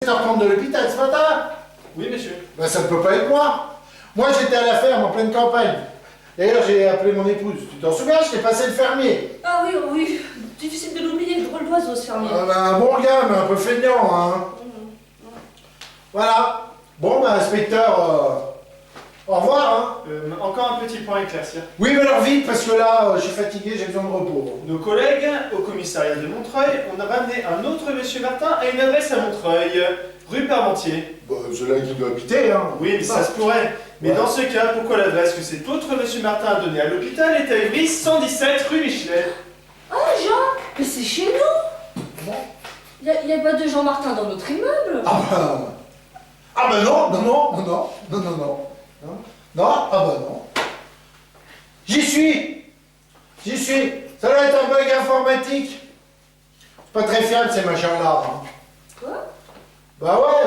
7h30 de l'hôpital ce matin. Oui, monsieur. Ben, ça ne peut pas être moi. Moi, j'étais à la ferme en pleine campagne. D'ailleurs, j'ai appelé mon épouse. Tu t'en souviens, je t'ai passé le fermier. Ah oui, oui. Difficile de l'oublier, drôle d'oiseau ce fermier. Ben, un bon gars, mais un peu feignant, hein. Voilà. Bon, ben, inspecteur, au revoir, hein. Encore un petit point à éclaircir. Oui, mais alors vite, parce que là, je suis fatigué, j'ai besoin de repos. Nos collègues au commissariat de Montreuil ont ramené un autre monsieur Martin à une adresse à Montreuil, rue Parmentier. Bon, c'est là qu'il doit habiter, hein. Oui, mais ça se pourrait. Mais Ouais. dans ce cas, pourquoi l'adresse que cet autre monsieur Martin a donnée à l'hôpital est à Évry, 117 rue Michelet? Ah, Jean, mais c'est chez nous. Bon. Il n'y a pas de Jean Martin dans notre immeuble. Ah ben non, non, non, non, non, non, non, non. Non, non, ah ben non. J'y suis. J'y suis. Ça doit être un bug informatique. C'est pas très fiable ces machins-là. Hein. Quoi? Bah ouais.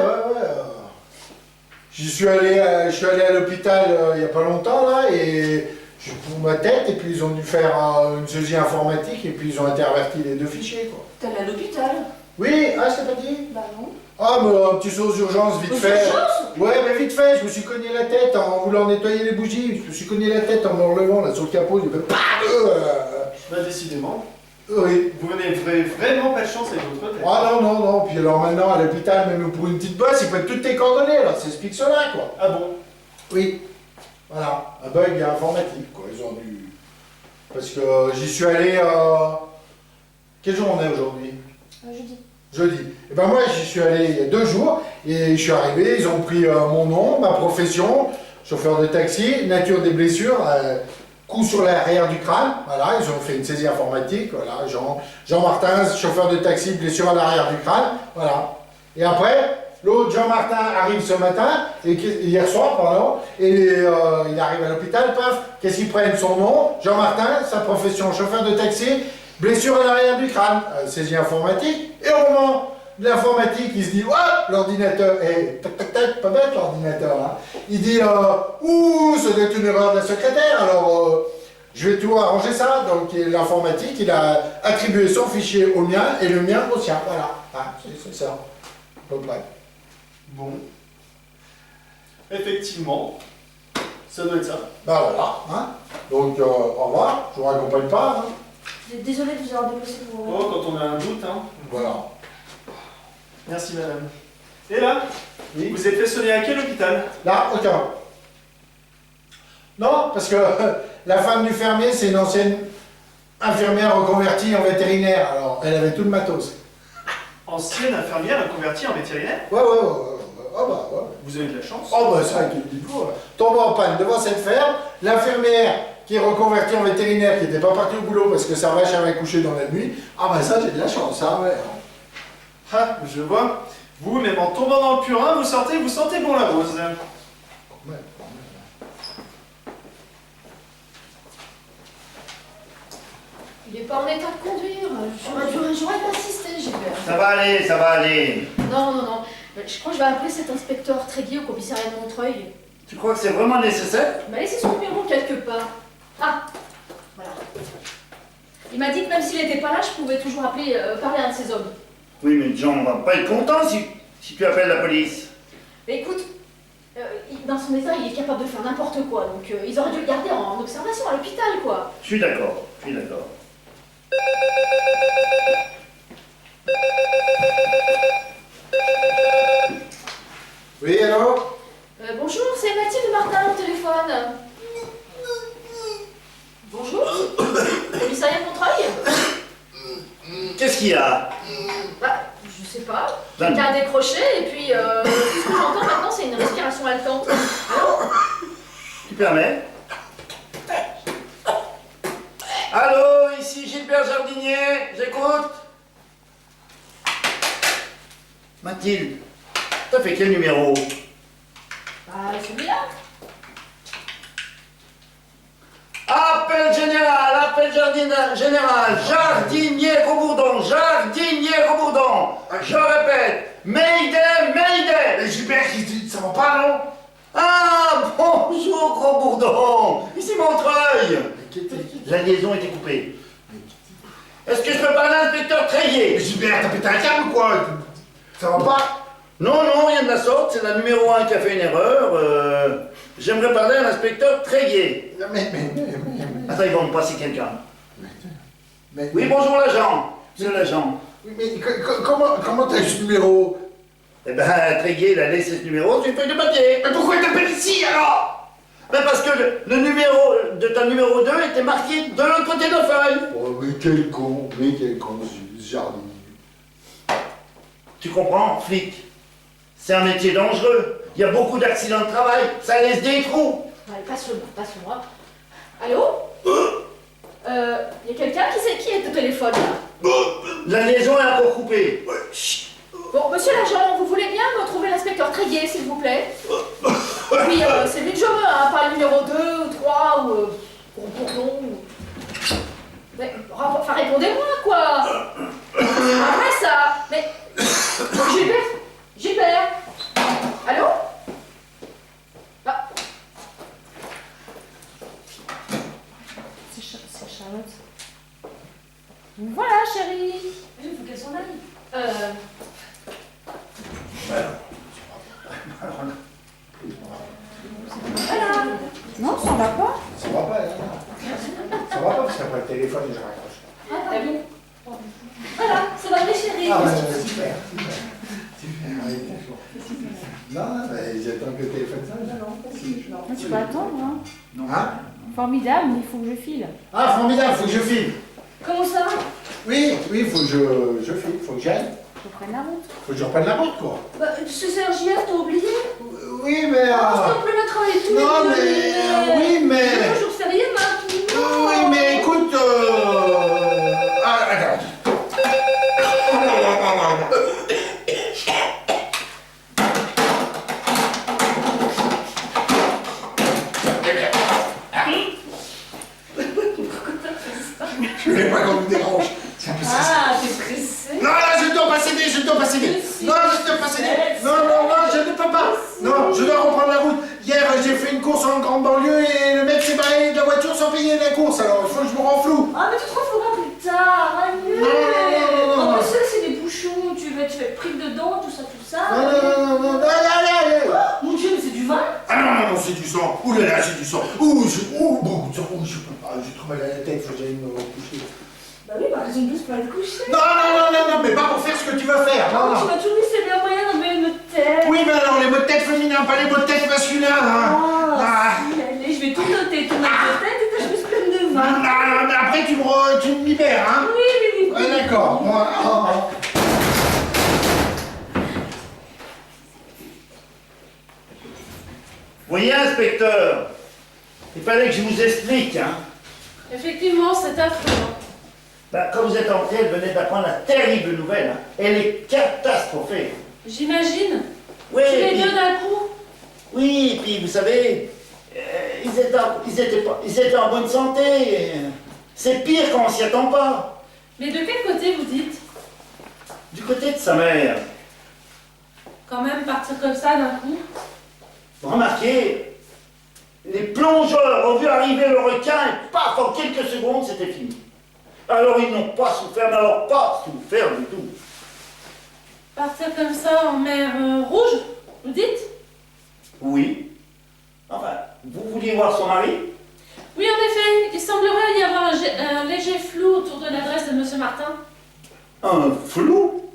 Je suis allé à l'hôpital il y a pas longtemps là et je fous ma tête et puis ils ont dû faire une saisie informatique et puis ils ont interverti les deux fichiers quoi. T'es allé à l'hôpital? Oui, ah je t'ai pas dit? Bah non. Ah mais un petit saut aux urgences vite Aux fait. urgences? Ouais mais vite fait, je me suis cogné la tête en voulant nettoyer les bougies, je me suis cogné la tête en me relevant là sur le capot, j'ai fait Bah décidément, oui. vous n'avez vraiment pas de chance avec votre tête. Ah non, puis alors maintenant à l'hôpital, même pour une petite bosse, ils prennent toutes tes coordonnées là, c'est ce pixel-là quoi. Ah bon? Oui, voilà, un bug informatique quoi, ils ont dû... Parce que j'y suis allé... Quel jour on est aujourd'hui? Jeudi. Jeudi. Et ben moi j'y suis allé il y a 2 jours, et je suis arrivé, ils ont pris mon nom, ma profession, chauffeur de taxi, nature des blessures, coup sur l'arrière du crâne, voilà, ils ont fait une saisie informatique, voilà, Jean Martin, chauffeur de taxi, blessure à l'arrière du crâne, voilà. Et après, l'autre Jean Martin arrive ce matin, hier soir, pardon, et il arrive à l'hôpital, paf, qu'est-ce qu'ils prennent? Son nom, Jean Martin, sa profession, chauffeur de taxi, blessure à l'arrière du crâne, saisie informatique, et au moment de l'informatique, il se dit, ouais, l'ordinateur, tac, pas bête l'ordinateur, hein. Il dit, ouh, ça doit être une erreur de la secrétaire, alors je vais tout arranger ça. Donc l'informatique, il a attribué son fichier au mien et le mien au sien, voilà, ah, c'est ça, à peu près. Bon. Effectivement, ça doit être ça. Bah voilà, hein. Donc au revoir, je vous raccompagne pas, hein. Désolée de vous avoir déplacé pour vous. Oh, quand on a un doute, hein. Voilà. Merci madame. Et là, Oui. vous êtes fait sonner à quel hôpital? Là, aucun. Non, parce que la femme du fermier, c'est une ancienne infirmière reconvertie en vétérinaire, alors elle avait tout le matos. Ancienne infirmière convertie en vétérinaire? Ouais. Ah bah ouais. Vous avez de la chance. Oh bah ça, tu le dis pour. Tombe en panne devant cette ferme, l'infirmière qui est reconvertie en vétérinaire, qui n'était pas partie au boulot parce que sa vache avait accouché dans la nuit, ah bah ça, j'ai de la chance, ça, ouais. Ah, je vois. Vous, même en tombant dans le purin, vous sentez bon la rose. Ouais. Il est pas en état de conduire. J'aurais pas insisté, Gilbert. Ça va aller, ça va aller. Non. Je crois que je vais appeler cet inspecteur Tréguier au commissariat de Montreuil. Tu crois que c'est vraiment nécessaire? Il m'a laissé son numéro quelque part. Ah, voilà. Il m'a dit que même s'il n'était pas là, je pouvais toujours appeler, parler à un de ses hommes. Oui, mais Jean va pas être content si tu appelles la police. Mais écoute, dans son état, il est capable de faire n'importe quoi. Donc ils auraient dû le garder en observation à l'hôpital, quoi. Je suis d'accord. Oui, alors? Bonjour, c'est Mathilde Martin au téléphone. Bonjour, commissariat de Montreuil? Qu'est-ce qu'il y a? Bah, je sais pas. Quelqu'un a décroché et puis ce que j'entends maintenant, c'est une respiration haletante. Allô? Tu permets? Allô, ici Gilbert Jardinier, j'écoute. Mathilde, t'as fait quel numéro? Bah, celui-là. Appel général, Jardinier Robourdon, je répète, Mayday. Mais Gilbert, ça va pas, non? Ah, bonjour Robourdon, ici Montreuil. La liaison était coupée. Est-ce que je peux parler à l'inspecteur Tréguier? Mais Gilbert, t'as pété un câble ou quoi? Ça va pas? Non, non, rien de la sorte, c'est la numéro 1 qui a fait une erreur. J'aimerais parler à l'inspecteur Tréguier. Mais... Attends, ils vont me passer quelqu'un. mais- Oui, bonjour l'agent. Monsieur l'agent. Mais comment t'as eu ce numéro? Eh ben, Tréguier, il a laissé ce numéro sur une feuille de papier. Mais pourquoi il t'appelle ici alors? Ben parce que le numéro de ta numéro 2 était marqué de l'autre côté de la feuille. Oh, mais quel con, ce jardin. Tu comprends, flic? C'est un métier dangereux. Il y a beaucoup d'accidents de travail. Ça laisse des trous. Allez, passe-le-moi. Allô? Y a quelqu'un qui est au téléphone là? La liaison est encore coupée. Bon, monsieur l'agent, vous voulez bien me trouver l'inspecteur Tréguier, s'il vous plaît? Oui, c'est lui que je veux, hein, pas le numéro 2 ou 3 ou Bourdon ou... Mais, enfin, répondez-moi, quoi! C'est pas vrai, ça! Mais... Gilbert! Allô? Ah. C'est Charlotte. Voilà, chérie! Il faut qu'elle s'en aille. Voilà. Non, ça va pas. Ça va pas, là. Ça va pas parce qu'après le téléphone, je raccroche. Ah, t'as vu? Voilà, ça va, mes chéris. Ah, super. Allez, bonjour. Non, mais j'attends que le téléphone sonne. Non, tu peux attendre, hein. Hein? Formidable, mais il faut que je file. Ah, formidable, faut que je filme. Comment ça? Oui, faut que je filme, faut que j'aille. Je prenne la route. Faut que je reprenne la route, quoi. Bah, c'est Sergia, t'as oublié? Oui, mais... Ah, on peut le travailler tous les non, deux. mais... oui, mais... C'est un jour férié, maintenant. Oui, mais écoute... Ah, attends. Je voulais pas qu'on me dérange. C'est un peu stressant. Ah, t'es pressé. Non, là, je ne dois pas céder, je ne dois pas céder. Non, je ne dois pas céder. Non, je ne peux pas. Non, je dois reprendre la route. Hier, j'ai fait une course en grande banlieue et le mec s'est barré de la voiture sans payer la course. Alors, il faut que je me rends flou. Ah, mais tu te retrouveras plus tard. Allez. Non. En plus, là, c'est des bouchons. Tu vas être pris dedans, tout ça. Non, allez. Oh, mon Dieu, mais c'est du vin. Ah non, c'est du sang. Ouh là là, c'est du sang. Beaucoup de sang. Je peux pas. J'ai trop mal à la tête, faut que j'aille me recoucher. Bah oui, bah raison de plus pour aller te coucher. Non, mais pas pour faire ce que tu veux faire. Ah, Non. tu m'as toujours dit c'est bien moyen d'enlever une tête. Oui, mais alors, les mots de tête féminins, pas les mots de tête masculins, hein. Ah, si, allez, je vais tout noter. Ton acte de tête et ta chemise pleine de vin. Non, mais après, tu me libères, hein. Oui. Ouais, d'accord. Moi, Vous voyez, inspecteur, il fallait que je vous explique, hein. Effectivement, c'est affreux. Ben, quand vous êtes entré, elle venait d'apprendre la terrible nouvelle. Hein. Elle est catastrophique. J'imagine. Oui, Tous les et puis- deux d'un coup. oui, et puis vous savez, ils étaient en bonne santé. C'est pire quand on s'y attend pas. Mais de quel côté vous dites? Du côté de sa mère, Quand même partir comme ça d'un coup. remarquez, les plongeurs ont vu arriver le requin et paf, en quelques secondes, c'était fini. Alors ils n'ont pas souffert, mais alors pas souffert du tout. Partir comme ça en mer Rouge, vous dites? Oui. Enfin, vous vouliez voir son mari? Oui, en effet. Il semblerait y avoir un léger flou autour de l'adresse de Monsieur Martin. Un flou?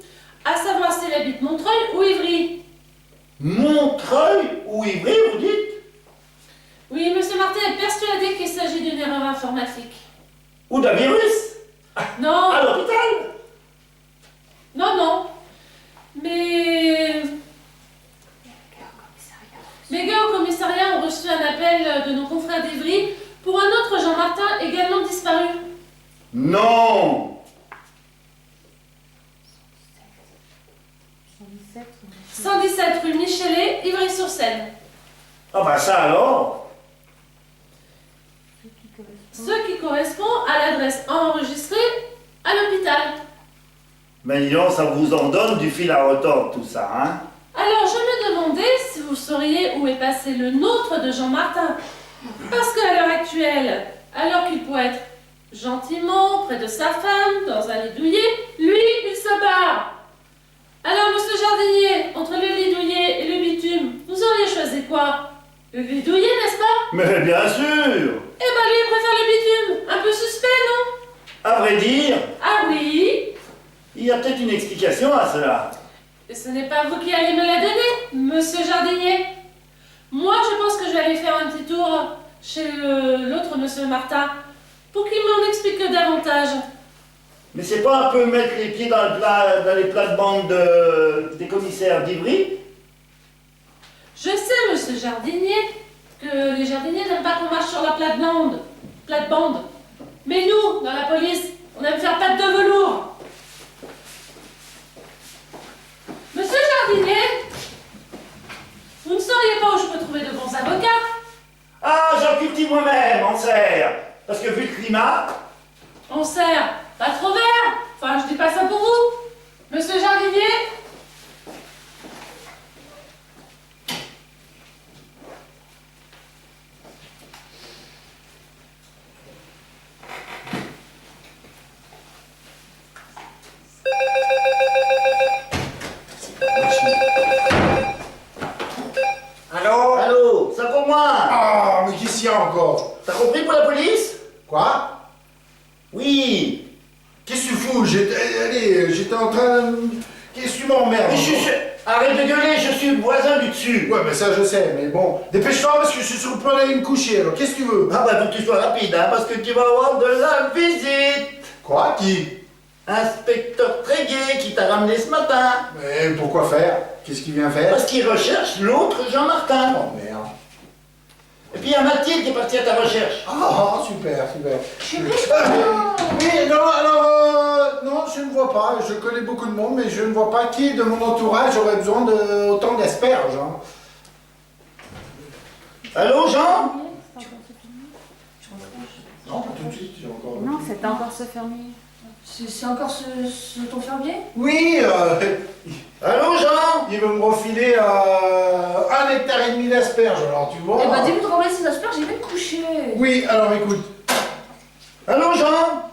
À savoir s'il habite Montreuil ou Ivry. Montreuil ou Ivry, vous dites? Oui, Monsieur Martin est persuadé qu'il s'agit d'une erreur informatique. Ou d'un virus? Non, À l'hôpital? non. Mais... Les gars au commissariat ont reçu un appel de nos confrères d'Ivry pour un autre Jean Martin également disparu. Non! 117 rue Michelet, Ivry-sur-Seine. Ah bah ça alors? Ce qui correspond à l'adresse enregistrée à l'hôpital. Mais dis donc, ça vous en donne du fil à retordre tout ça, hein? Alors je me demandais si vous sauriez où est passé le nôtre de Jean Martin. Parce qu'à l'heure actuelle, alors qu'il pourrait être gentiment près de sa femme, dans un lit douillet, lui, il se barre. Alors, monsieur Jardinier, entre le lait douillet et le bitume, vous auriez choisi quoi? Le lait douillet, n'est-ce pas? Mais bien sûr. Eh ben, lui, il préfère le bitume. Un peu suspect, non? À vrai dire, Ah oui? il y a peut-être une explication à cela. Et ce n'est pas vous qui allez me la donner, monsieur Jardinier. Moi, je pense que je vais aller faire un petit tour chez l'autre monsieur Martin pour qu'il m'en explique davantage. Mais c'est pas un peu mettre les pieds dans les plates-bandes des commissaires d'Ivry? Je sais, monsieur Jardinier, que les jardiniers n'aiment pas qu'on marche sur la plate-bande. Mais nous, dans la police, on aime faire patte de velours. Monsieur Jardinier, vous ne sauriez pas où je peux trouver de bons avocats? Ah, j'en cultive moi-même, en serre. Parce que vu le climat, On sert pas trop vert. Enfin, je dis pas ça pour vous. Monsieur Jardinier? Allô? allô, ça pour moi? Ah, mais qu'est-ce qu'il y a encore? T'as compris pour la police? Quoi? Oui. Qu'est-ce que tu fous? J'étais en train de... Qu'est-ce que tu m'emmerdes? Arrête de gueuler, je suis le voisin du dessus. Ouais, mais ça je sais, mais bon, dépêche-toi parce que je suis sur le point d'aller me coucher, alors qu'est-ce que tu veux? Ah bah faut que tu sois rapide, hein, parce que tu vas avoir de la visite. Quoi? Qui? Inspecteur Tréguier qui t'a ramené ce matin. Mais pourquoi faire? Qu'est-ce qu'il vient faire? Parce qu'il recherche l'autre Jean-Martin. Oh merde. Et puis il y a Mathilde qui est partie à ta recherche. Ah, super, super. Chérie, Oui, non, alors, non, je ne vois pas. Je connais beaucoup de monde, mais je ne vois pas qui de mon entourage aurait besoin d'autant d'asperges. Hein. Allô Jean? Non, pas tout de suite, j'ai encore... Non, c'est encore ce fermier. c'est encore ton fermier? Oui, Allô Jean? il veut me refiler 1,5 hectare d'asperges, alors tu vois. Eh ben, dis-lui de remballer ses asperges, j'ai même couché. Oui, alors écoute, Allô Jean?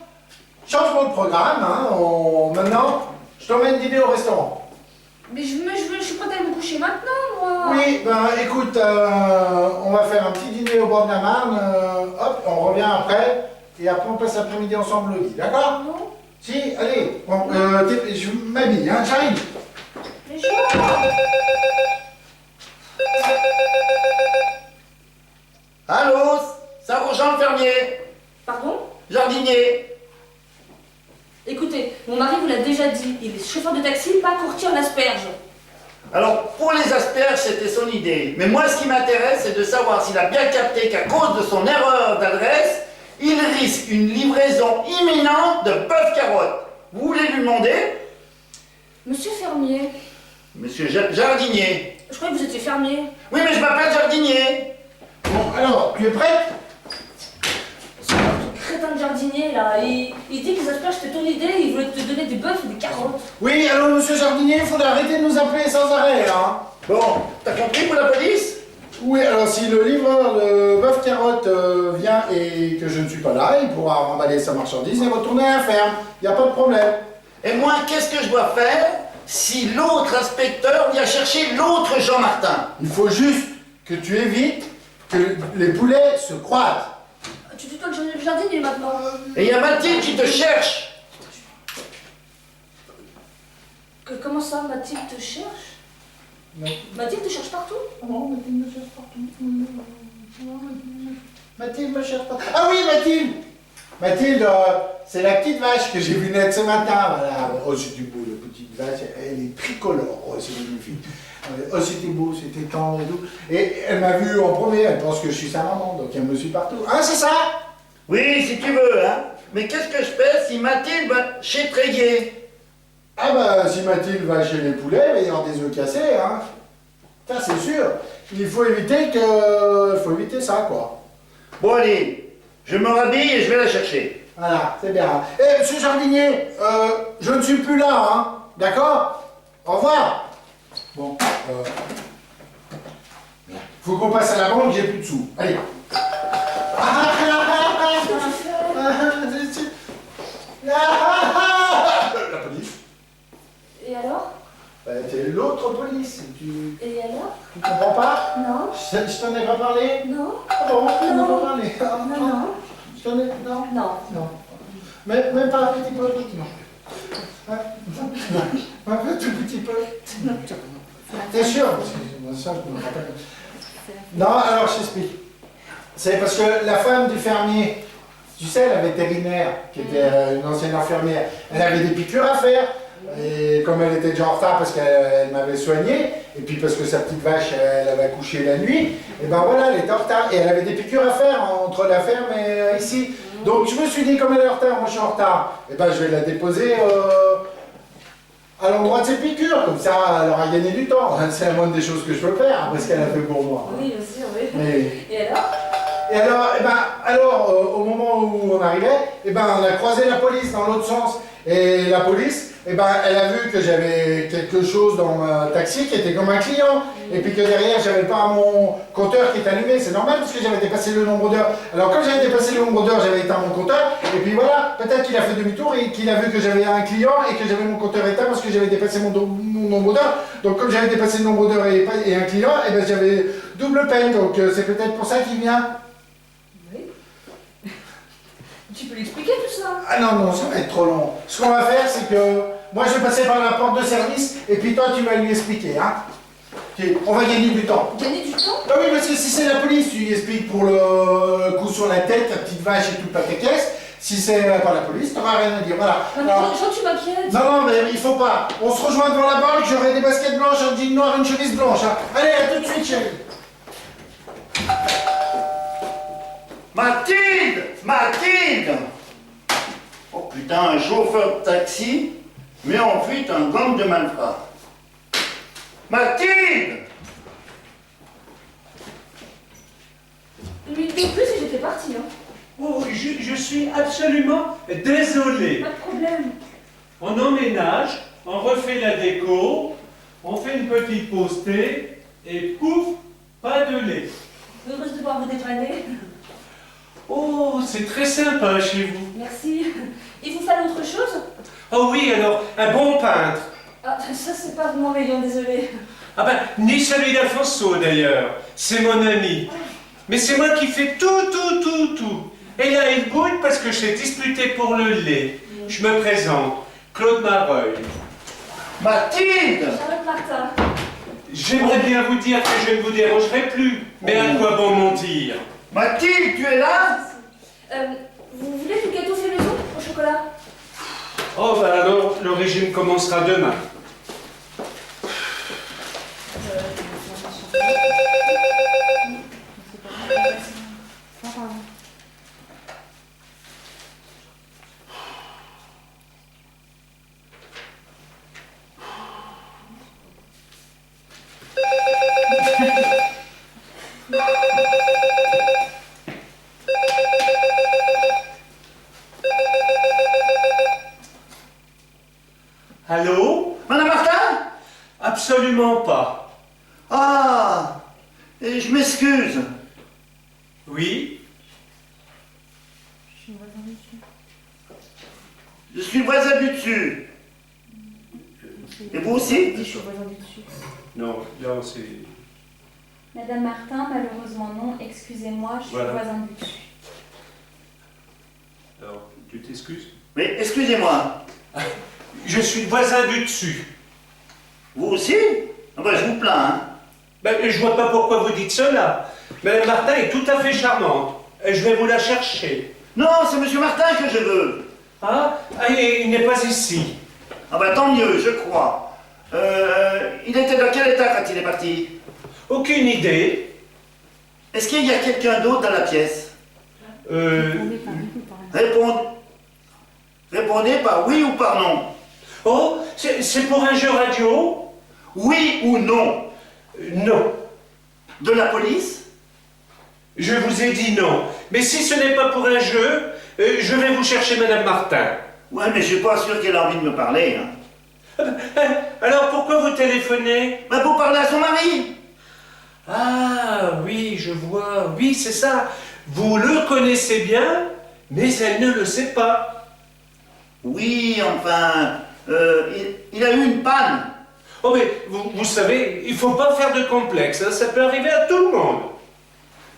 changement de programme, hein. Maintenant, je t'emmène dîner au restaurant. Mais je suis prête à aller me coucher maintenant, moi. Oui, ben écoute, on va faire un petit dîner au bord de la Marne, hop, on revient après, et après on passe l'après-midi ensemble le lit, d'accord? Non. Si, allez, bon, je m'habille, hein, j'arrive. Mais Jean! Allô? Ça Jean le fermier? Pardon? Jardinier? Écoutez, mon mari vous l'a déjà dit, il est chauffeur de taxi, pas courtier en asperges. Alors, pour les asperges, c'était son idée. Mais moi, ce qui m'intéresse, c'est de savoir s'il a bien capté qu'à cause de son erreur d'adresse, il risque une livraison imminente de bœuf carotte. Vous voulez lui demander? Monsieur fermier, Monsieur Jardinier. je croyais que vous étiez fermier. Oui, mais je m'appelle Jardinier. Bon, alors, tu es prête? Ce crétin de jardinier là, il dit que les asperges c'était ton idée, il voulait te donner des bœufs et des carottes. Oui, alors monsieur Jardinier, il faudrait arrêter de nous appeler sans arrêt, hein. Bon, t'as compris pour la police? Oui, alors si le livreur de bœuf carotte vient et que je ne suis pas là, il pourra remballer sa marchandise et retourner à la ferme. Il n'y a pas de problème. Et moi, qu'est-ce que je dois faire si l'autre inspecteur vient chercher l'autre Jean-Martin? Il faut juste que tu évites que les poulets se croisent. Tu tutoies le jardinier maintenant. Et il y a Mathilde qui te cherche. Comment ça, Mathilde te cherche? Non. Mathilde te cherche partout? Non, Mathilde me cherche partout. Mathilde me cherche partout. Ah oui, Mathilde! Mathilde, c'est la petite vache que j'ai vue naître ce matin. Voilà. Oh, c'était beau, la petite vache. Elle est tricolore. Oh, c'est magnifique. Oh, c'était beau, c'était tendre et tout. Et elle m'a vu en premier. Elle pense que je suis sa maman, donc elle me suit partout. Ah, c'est ça? Oui, si tu veux, hein. Mais qu'est-ce que je fais si Mathilde va chez Tréguier? Ah bah, si Mathilde va chez les poulets, il va y avoir des œufs cassés, hein. Ça, c'est sûr. Il faut éviter ça, quoi. Bon, allez, je me rhabille et je vais la chercher. Voilà, c'est bien. Eh, monsieur Jardinier, je ne suis plus là, hein. D'accord? Au revoir. Bon, faut qu'on passe à la banque, j'ai plus de sous. Allez. La police. Et alors? l'autre police. Tu Et alors? comprends pas? Non. Je t'en ai pas parlé? Non. Ah bon, je t'en ai Non. pas parlé. Ah, Non, non. Je t'en ai... Non. Non. Non. Même pas un petit peu? Non. Hein? Un tout petit peu? T'es sûr? Parce que moi, ça, je me rappelle. Non, alors je t'explique. C'est parce que la femme du fermier, tu sais, la vétérinaire, qui était une ancienne infirmière, elle avait des piqûres à faire. Et comme elle était déjà en retard parce qu'elle m'avait soigné, et puis parce que sa petite vache, elle avait accouché la nuit, et ben voilà, elle était en retard. Et elle avait des piqûres à faire entre la ferme et ici. Donc je me suis dit, comme elle est en retard, moi je suis en retard, et ben je vais la déposer à l'endroit de ses piqûres. Comme ça, elle aura gagné du temps. C'est la moindre des choses que je peux faire, après ce qu'elle a fait pour moi. Oui, bien sûr, oui. Mais- Et alors? Et alors, au moment où on arrivait, on a croisé la police dans l'autre sens. Et la police, elle a vu que j'avais quelque chose dans ma taxi qui était comme un client. Et puis que derrière, j'avais pas mon compteur qui est allumé. C'est normal parce que j'avais dépassé le nombre d'heures. Alors comme j'avais dépassé le nombre d'heures, j'avais éteint mon compteur. Et puis voilà, peut-être qu'il a fait demi-tour et qu'il a vu que j'avais un client et que j'avais mon compteur éteint parce que j'avais dépassé mon nombre d'heures. Donc comme j'avais dépassé le nombre d'heures et un client, j'avais double peine. Donc c'est peut-être pour ça qu'il vient. Oui. Tu peux l'expliquer tout ça? Ah non, ça va être trop long. Ce qu'on va faire, c'est que moi je vais passer par la porte de service et puis toi tu vas lui expliquer. Hein. On va gagner du temps. Gagner du temps? Ah oui, parce que si c'est la police, tu lui expliques pour le coup sur la tête, la petite vache et tout le paquet caisse. Si c'est pas la police, t'auras rien à dire. Voilà. Non, mais Alors, Jean, tu m'inquiètes. non, mais il faut pas. On se rejoint devant la banque, j'aurai des baskets blanches, un jean noir, une chemise blanche. Hein. Allez, à tout de suite, chérie. Mathilde! Mathilde! Oh putain, un chauffeur de taxi met en fuite un gang de malfrats. Mathilde! Lui dis plus si j'étais partie. Hein. Oh, je suis absolument désolé. Pas de problème. On emménage, on refait la déco, on fait une petite pause thé, et pouf, pas de lait. Heureuse de pouvoir vous dépanner. Oh, c'est très sympa chez vous. Merci. Il vous fallait autre chose? Oh oui, alors, un bon peintre. Ah, ça c'est pas mon rayon, désolé. Ah ben, ni celui d'Alfonso d'ailleurs, c'est mon ami. Mais c'est moi qui fais tout. Et là, il boude parce que j'ai disputé pour le lait. Je me présente, Claude Mareuil. Mathilde! Charlotte Martin. J'aimerais bien vous dire que je ne vous dérangerai plus, mais à quoi bon mentir? Mathilde, tu es là? Vous voulez du gâteau fait maison au chocolat? Oh, bah alors, le régime commencera demain. Allô? Madame Martin? Absolument pas. Ah! Et je m'excuse. Oui? Je suis le voisin du dessus. Et vous aussi? Je suis voisin du dessus. Non, là c'est... Madame Martin, malheureusement non, excusez-moi, je suis Voilà. voisin du dessus. Alors, tu t'excuses? Mais excusez-moi. Je suis le voisin du dessus. Vous aussi? Ah ben, je vous plains, hein. Ben, je vois pas pourquoi vous dites cela. Madame Martin est tout à fait charmante. Je vais vous la chercher. Non, c'est Monsieur Martin que je veux. Ah, il n'est pas ici. Ah ben tant mieux, je crois. Il était dans quel état quand il est parti? Aucune idée. Est-ce qu'il y a quelqu'un d'autre dans la pièce? Répondez par oui ou par non. Répondez par oui ou par non. Oh, c'est pour un jeu radio? Oui ou non. Non. De la police? Je vous ai dit non. Mais si ce n'est pas pour un jeu, je vais vous chercher Madame Martin. Ouais, mais je suis pas sûr qu'elle a envie de me parler, hein. Alors pourquoi vous téléphonez? Ben pour parler à son mari. Ah oui, je vois. Oui, c'est ça. Vous le connaissez bien, mais elle ne le sait pas. Oui, enfin, il a eu une panne. Oh mais vous savez, il faut pas faire de complexe, hein, ça peut arriver à tout le monde.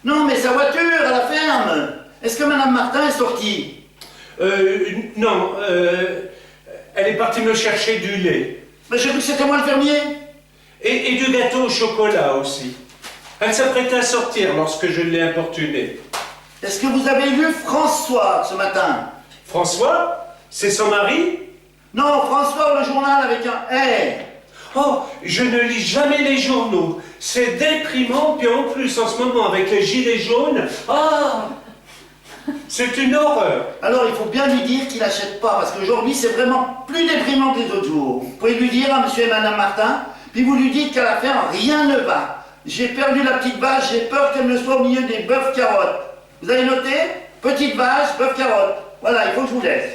Non, mais sa voiture à la ferme. Est-ce que Madame Martin est sortie? Non, elle est partie me chercher du lait. Mais j'ai cru que c'était moi le fermier. Et du gâteau au chocolat aussi. Elle s'apprêtait à sortir lorsque je l'ai importunée. Est-ce que vous avez vu François ce matin? François? C'est son mari? Non, François, le journal avec un R. Oh, je ne lis jamais les journaux. C'est déprimant, puis en plus, en ce moment, avec les gilets jaunes, c'est une horreur. Alors, il faut bien lui dire qu'il n'achète pas, parce qu'aujourd'hui, c'est vraiment plus déprimant que les autres jours. Vous pouvez lui dire à monsieur et madame Martin, puis vous lui dites qu'à la fin, rien ne va. J'ai perdu la petite vache, j'ai peur qu'elle ne soit au milieu des bœufs carottes. Vous avez noté? Petite vache, bœuf carotte. Voilà, il faut que je vous laisse.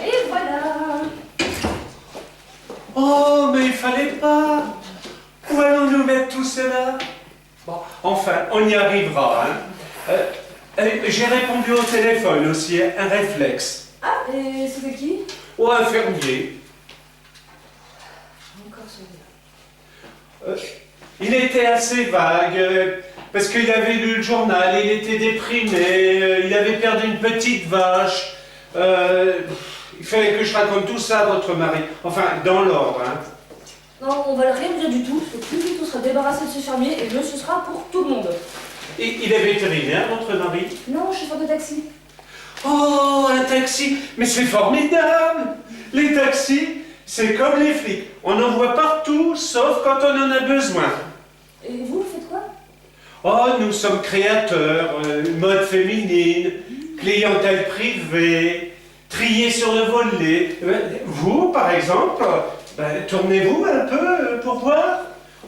Et voilà. Oh, mais il fallait pas. Où allons-nous mettre tout cela? Bon, enfin, on y arrivera, hein. J'ai répondu au téléphone aussi, un réflexe. Ah, et c'était qui? Oh, un fermier. Encore celui-là. Il était assez vague, parce qu'il avait lu le journal, il était déprimé, il avait perdu une petite vache. Il fallait que je raconte tout ça à votre mari. Enfin, dans l'ordre, hein. Non, on va rien dire du tout, parce que plus vite on sera débarrassé de ce fermier, et mieux ce sera pour tout le monde. Et il est vétérinaire, votre mari? Non, chauffeur de taxi. Oh, un taxi! Mais c'est formidable! Les taxis, c'est comme les flics. On en voit partout, sauf quand on en a besoin. Et vous faites quoi? Oh, nous sommes créateurs, mode féminine, clientèle privée, trier sur le volet. Vous, par exemple, tournez-vous un peu pour voir.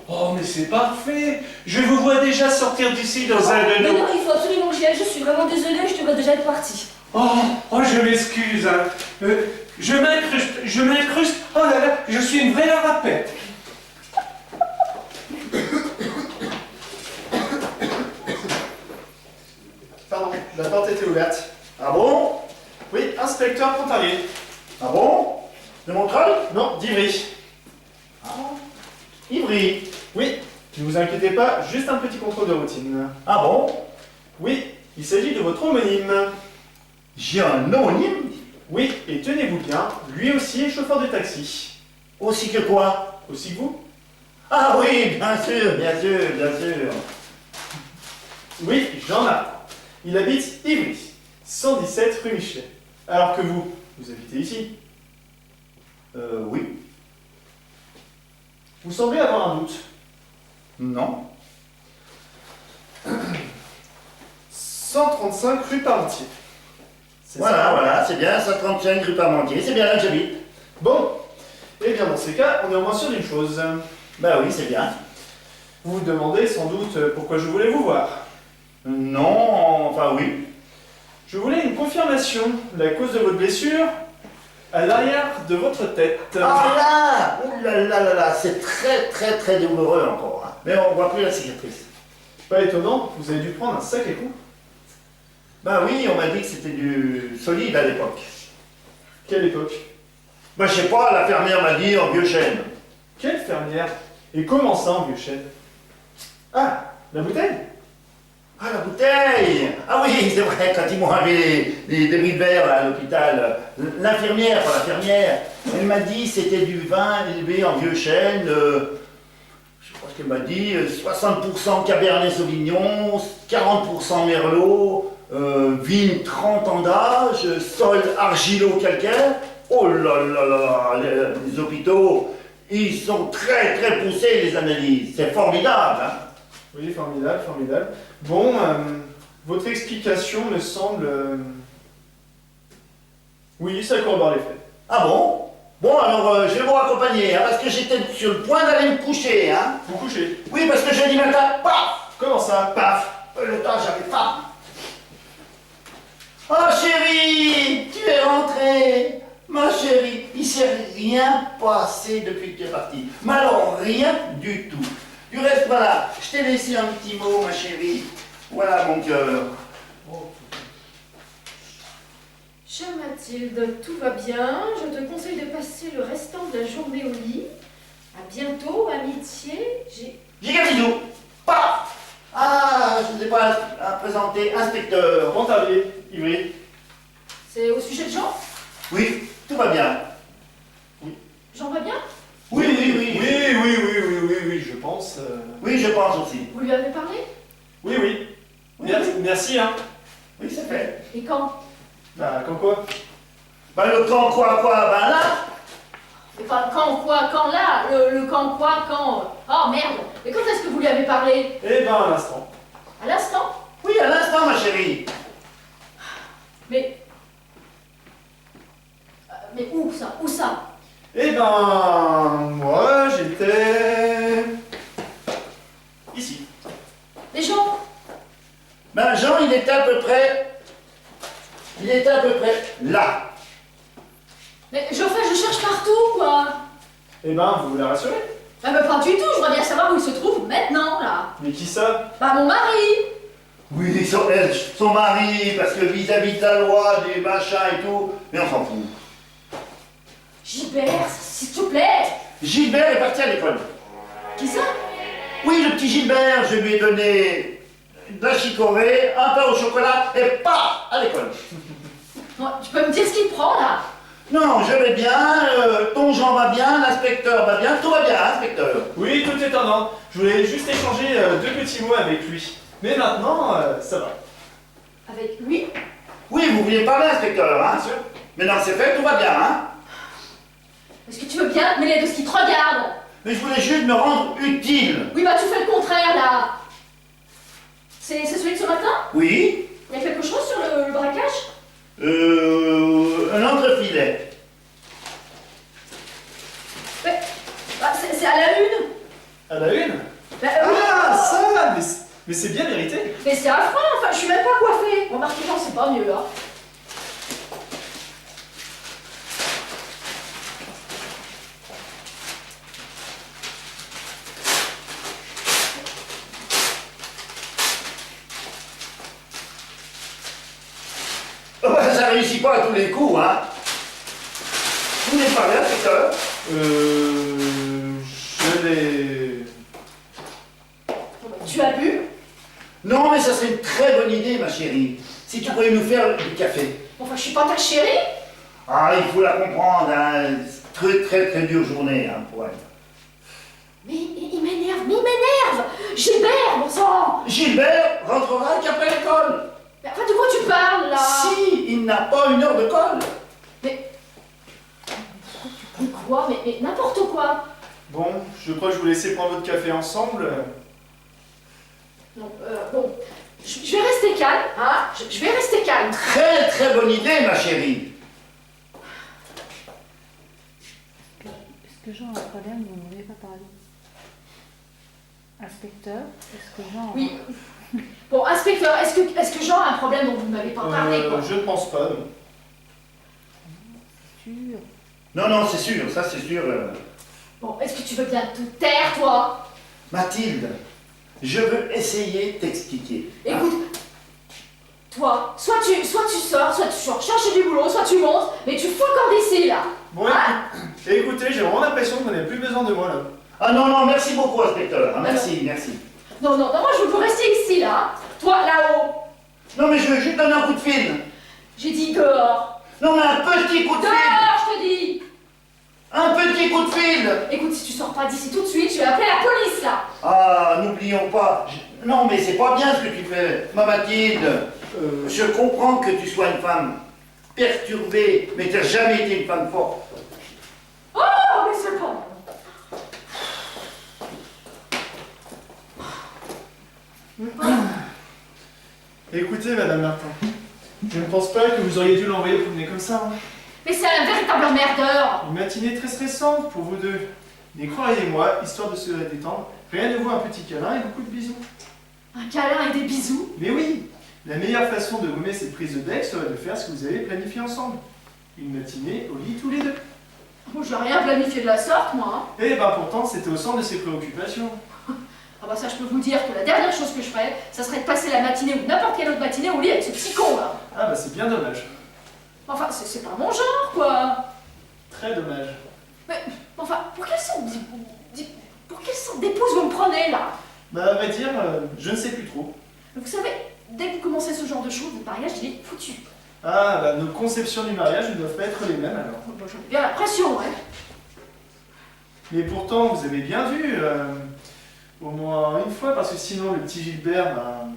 Oh, mais c'est parfait. Je vous vois déjà sortir d'ici dans un de Mais nos... non, il faut absolument que j'y aille, je suis vraiment désolée, je te vois déjà être partie. Oh, je m'excuse, hein. Je m'incruste. Oh là là, je suis une vraie rapette. Pardon, la porte était ouverte. Ah bon? Oui, inspecteur Pontarlier. Ah bon? De Montreuil? Non, d'Ivry. Ivry. Oui, ne vous inquiétez pas, juste un petit contrôle de routine. Ah bon? Oui, il s'agit de votre homonyme. J'ai un homonyme? Oui, et tenez-vous bien, lui aussi est chauffeur de taxi. Aussi que quoi? Aussi que vous? Ah oui, bien sûr, bien sûr, bien sûr. Oui, Jean-Marc. Il habite Ivry, 117 rue Michelet. Alors que vous habitez ici. Oui. Vous semblez avoir un doute. Non. 135 rue Parmentier. C'est Voilà, ça? voilà, c'est bien, 135 rue Parmentier, c'est bien là que j'habite. Bon, eh bien dans ces cas, on est au moins sûr d'une chose. Bah oui, c'est bien. Vous vous demandez sans doute pourquoi je voulais vous voir. Non, enfin oui. Je voulais une confirmation de la cause de votre blessure à l'arrière de votre tête. Ah là! Ouh là là là là, c'est très très très douloureux encore. Hein. Mais on voit plus la cicatrice. Pas étonnant, vous avez dû prendre un sacré coup. Bah oui, on m'a dit que c'était du solide à l'époque. Quelle époque? Bah je sais pas, la fermière m'a dit en vieux chêne. Quelle fermière? Et comment ça en vieux chêne? Ah, la bouteille? Ah la bouteille! Ah oui, c'est vrai, quand ils m'ont enlevé des bris de verre à l'hôpital, l'infirmière, pas la fermière, elle m'a dit que c'était du vin élevé en vieux chêne, je crois qu'elle m'a dit 60% Cabernet Sauvignon, 40% Merlot, vigne 30 ans d'âge, sol argilo-calcaire. Oh là là là, les hôpitaux, ils sont très très poussés les analyses, c'est formidable. Hein. Oui, formidable, formidable. Bon, votre explication me semble... Oui, ça corrobore les faits. Ah bon? Bon alors je vais vous raccompagner, hein, parce que j'étais sur le point d'aller me coucher. Hein. Vous couchez? Oui, parce que jeudi matin, paf! Comment ça? Paf! Le temps j'avais paf! Oh chérie, tu es rentrée! Ma chérie, il s'est rien passé depuis que tu es partie. Mais alors rien du tout. Du reste, voilà, je t'ai laissé un petit mot, ma chérie. Voilà mon cœur. Chère Mathilde, tout va bien. Je te conseille de passer le restant de la journée au lit. À bientôt, amitié. Gigabidou. Paf. Ah, je ne vous ai pas présenté, inspecteur. Pontarlier, Ivry. C'est au sujet de Jean? Oui, tout va bien. Jean va bien? Oui, oui, oui. Oui, je pense. Oui, je pense aussi. Vous lui avez parlé? Oui. Oui, Merci, hein. oui, c'est fait. Et quand? Bah, quand quoi? Ben, le camp quoi, ben là. Et pas quand, quoi, quand là? Le quand, quoi, quand? Oh merde! Mais quand est-ce que vous lui avez parlé? Eh ben, à l'instant. À l'instant? Oui, à l'instant, ma chérie. Mais où ça? Où ça? Eh ben, moi, j'étais... ici. Les gens? Ben, Jean, il était à peu près là. Mais je cherche partout, quoi! Eh ben, vous la rassurez? Ah bah pas du tout, je voudrais bien savoir où il se trouve maintenant, là! Mais qui ça? Bah mon mari! Oui, son mari, parce que vis-à-vis de la loi, des machins et tout, mais on s'en fout. Gilbert, s'il te plaît! Gilbert est parti à l'école. Qui ça? Oui, le petit Gilbert, je lui ai donné de la chicorée, un pain au chocolat, et pas à l'école. Bon, tu peux me dire ce qu'il prend, là? Non, je vais bien, ton Jean va bien, l'inspecteur va bien, tout va bien, inspecteur. Oui, tout est en ordre. Je voulais juste échanger 2 petits mots avec lui. Mais maintenant, ça va. Avec lui? Oui, vous vouliez parler, inspecteur, hein? Bien sûr. Maintenant c'est fait, tout va bien, hein? Est-ce que tu veux bien te mêler de ce qui te regarde? Mais je voulais juste me rendre utile. Oui, bah tu fais le contraire, là! C'est celui de ce matin? Oui, Il y a quelque chose sur le braquage? un entrefilet. Mais, bah, c'est à la une! À la une? Bah, oui. Ah, ça! Mais c'est bien mérité. Mais c'est affreux, enfin, je suis même pas coiffée! Remarquez, j'en sais pas mieux, hein. Oh, ben, ça réussit pas à tous les coups, hein? Vous voulez parler, inspecteur? Je l'ai... Tu as bu? Non, mais ça serait une très bonne idée, ma chérie. Si tu pouvais nous faire du café. Enfin, je suis pas ta chérie? Ah, il faut la comprendre, hein. Très dure journée, hein, pour elle. Mais il m'énerve! Gilbert, bon sang! Gilbert rentrera qu'après l'école. Mais enfin, de quoi tu parles, là? Si, il n'a pas une heure de colle. Mais quoi? Mais n'importe quoi! Bon, je crois que je vous laisser prendre votre café ensemble. Non, bon, je vais rester calme, hein? Je vais rester calme. Très bonne idée, ma chérie. Est-ce que Jean a un problème dont on n'avait pas parlé? Inspecteur, est-ce que Jean... Oui. Bon, inspecteur, est-ce que Jean a un problème dont vous ne m'avez pas parlé, quoi? Je ne pense pas, non. Sûr. Non, c'est sûr, ça c'est sûr. Bon, est-ce que tu veux bien te taire, toi? Mathilde, je veux essayer de t'expliquer. Écoute, toi, soit tu sors, soit tu sors chercher du boulot, soit tu montes, mais tu fous le corps d'ici, là! Bon, Hein? écoutez, j'ai vraiment l'impression que vous n'avez plus besoin de moi, là. Ah non, merci beaucoup, inspecteur. Ah, merci. Non, moi je veux que vous restiez ici, là. Toi, là-haut. Non, mais je veux juste donner un coup de fil. J'ai dit dehors. Non, mais un petit coup de fil. Dehors, je te dis. Un petit coup de fil. Écoute, si tu sors pas d'ici tout de suite, je vais appeler la police, là. Ah, n'oublions pas. Non, mais c'est pas bien ce que tu fais. Ma Mathilde, je comprends que tu sois une femme perturbée, mais tu n'as jamais été une femme forte. Oh, mais c'est pas... Écoutez, Madame Martin, je ne pense pas que vous auriez dû l'envoyer promener comme ça. Hein. Mais c'est un véritable emmerdeur. Une matinée très stressante pour vous deux. Mais croyez-moi, histoire de se détendre, rien ne vaut un petit câlin et beaucoup de bisous. Un câlin et des bisous. Mais oui, la meilleure façon de gommer cette prise de bec serait de faire ce que vous avez planifié ensemble. Une matinée au lit tous les deux. Bon, j'ai rien planifié de la sorte, moi. Hein. Et ben pourtant, c'était au centre de ses préoccupations. Ah bah ça, je peux vous dire que la dernière chose que je ferais, ça serait de passer la matinée ou n'importe quelle autre matinée au lit avec ce petit con, là. Ah bah c'est bien dommage. Enfin, c'est pas mon genre, quoi. Très dommage. Mais, enfin, pour quelle sorte d'épouse vous me prenez, là? Bah, à vrai dire, je ne sais plus trop. Vous savez, dès que vous commencez ce genre de choses, votre mariage, il est foutu. Ah, bah, nos conceptions du mariage ne doivent pas être les mêmes alors. Bon, j'en ai bien l'impression, ouais. Mais pourtant, vous avez bien vu, au moins une fois, parce que sinon, le petit Gilbert, bah,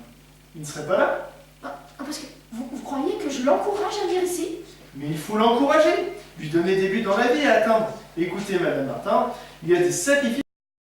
il ne serait pas là. Parce que vous croyez que je l'encourage à venir ici? Mais il faut l'encourager, lui donner des buts dans la vie à atteindre. Écoutez, Madame Martin, il y a des sacrifices